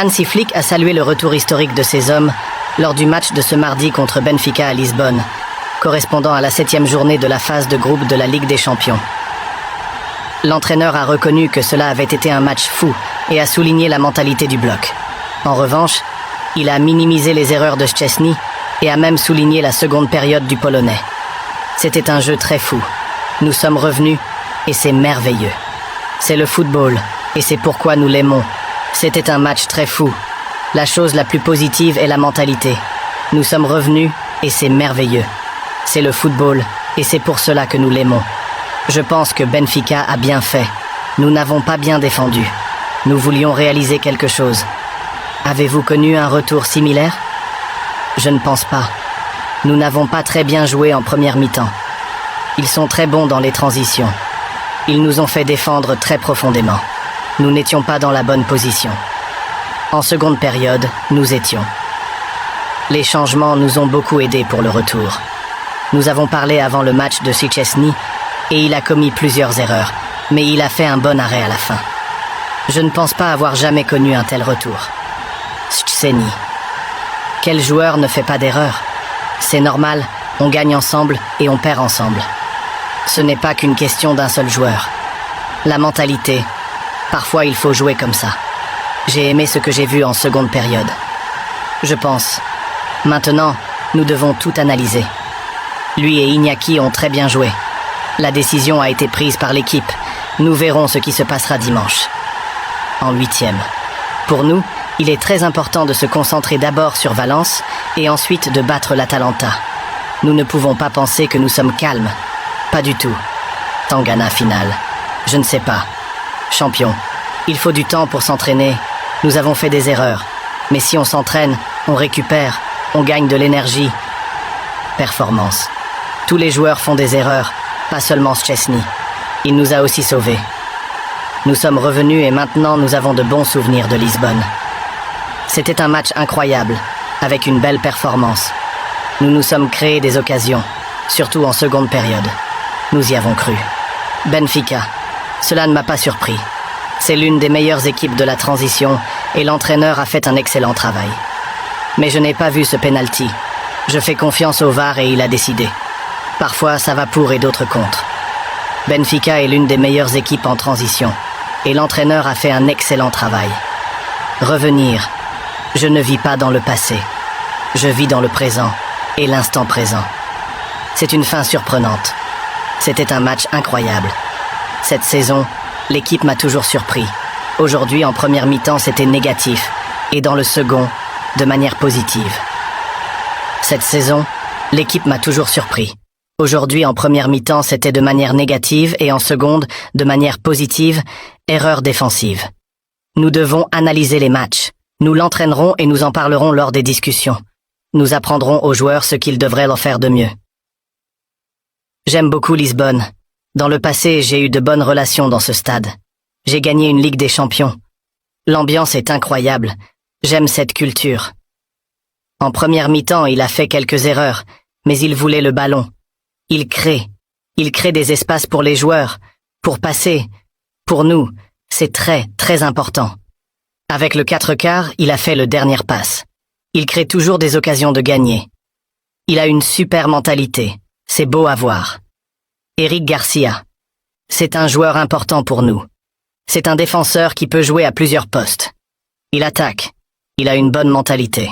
Hansi Flick a salué le retour historique de ses hommes lors du match de ce mardi contre Benfica à Lisbonne, correspondant à la 7e journée de la phase de groupe de la Ligue des Champions. L'entraîneur a reconnu que cela avait été un match fou et a souligné la mentalité du bloc. En revanche, il a minimisé les erreurs de Szczęsny et a même souligné la seconde période du Polonais. C'était un jeu très fou. Nous sommes revenus et c'est merveilleux. C'est le football et c'est pourquoi nous l'aimons. C'était un match très fou. La chose la plus positive est la mentalité. Nous sommes revenus et c'est merveilleux. C'est le football et c'est pour cela que nous l'aimons. Je pense que Benfica a bien fait. Nous n'avons pas bien défendu. Nous voulions réaliser quelque chose. Avez-vous connu un retour similaire? Je ne pense pas. Nous n'avons pas très bien joué en première mi-temps. Ils sont très bons dans les transitions. Ils nous ont fait défendre très profondément. Nous n'étions pas dans la bonne position. En seconde période, nous étions. Les changements nous ont beaucoup aidés pour le retour. Nous avons parlé avant le match de Szczęsny et il a commis plusieurs erreurs, mais il a fait un bon arrêt à la fin. Je ne pense pas avoir jamais connu un tel retour. Szczęsny. Quel joueur ne fait pas d'erreur? C'est normal, on gagne ensemble et on perd ensemble. Ce n'est pas qu'une question d'un seul joueur. La mentalité, parfois il faut jouer comme ça. J'ai aimé ce que j'ai vu en seconde période. Je pense. Maintenant, nous devons tout analyser. Lui et Iñaki ont très bien joué. La décision a été prise par l'équipe. Nous verrons ce qui se passera dimanche. En 8e. Pour nous, il est très important de se concentrer d'abord sur Valence et ensuite de battre l'Atalanta. Nous ne pouvons pas penser que nous sommes calmes. Pas du tout. Tangana finale. Je ne sais pas. Champion. Il faut du temps pour s'entraîner. Nous avons fait des erreurs. Mais si on s'entraîne, on récupère, on gagne de l'énergie. Performance. Tous les joueurs font des erreurs, pas seulement Szczęsny. Il nous a aussi sauvés. Nous sommes revenus et maintenant nous avons de bons souvenirs de Lisbonne. C'était un match incroyable, avec une belle performance. Nous nous sommes créés des occasions, surtout en seconde période. Nous y avons cru. Benfica. Cela ne m'a pas surpris. C'est l'une des meilleures équipes de la transition et l'entraîneur a fait un excellent travail. Mais je n'ai pas vu ce penalty. Je fais confiance au VAR et il a décidé. Parfois ça va pour et d'autres contre. Benfica est l'une des meilleures équipes en transition et l'entraîneur a fait un excellent travail. Revenir. Je ne vis pas dans le passé. Je vis dans le présent et l'instant présent. C'est une fin surprenante. C'était un match incroyable. Cette saison, l'équipe m'a toujours surpris. Aujourd'hui, en première mi-temps, c'était négatif. Et dans le second, de manière positive. Cette saison, l'équipe m'a toujours surpris. Aujourd'hui, en première mi-temps, c'était de manière négative et en seconde, de manière positive, erreur défensive. Nous devons analyser les matchs. Nous l'entraînerons et nous en parlerons lors des discussions. Nous apprendrons aux joueurs ce qu'ils devraient en faire de mieux. J'aime beaucoup Lisbonne. Dans le passé, j'ai eu de bonnes relations dans ce stade. J'ai gagné une Ligue des Champions. L'ambiance est incroyable. J'aime cette culture. En première mi-temps, il a fait quelques erreurs, mais il voulait le ballon. Il crée des espaces pour les joueurs, pour passer. Pour nous, c'est très, très important. Avec le 4/4, il a fait le dernier passe. Il crée toujours des occasions de gagner. Il a une super mentalité. C'est beau à voir. Eric Garcia. C'est un joueur important pour nous. C'est un défenseur qui peut jouer à plusieurs postes. Il attaque. Il a une bonne mentalité.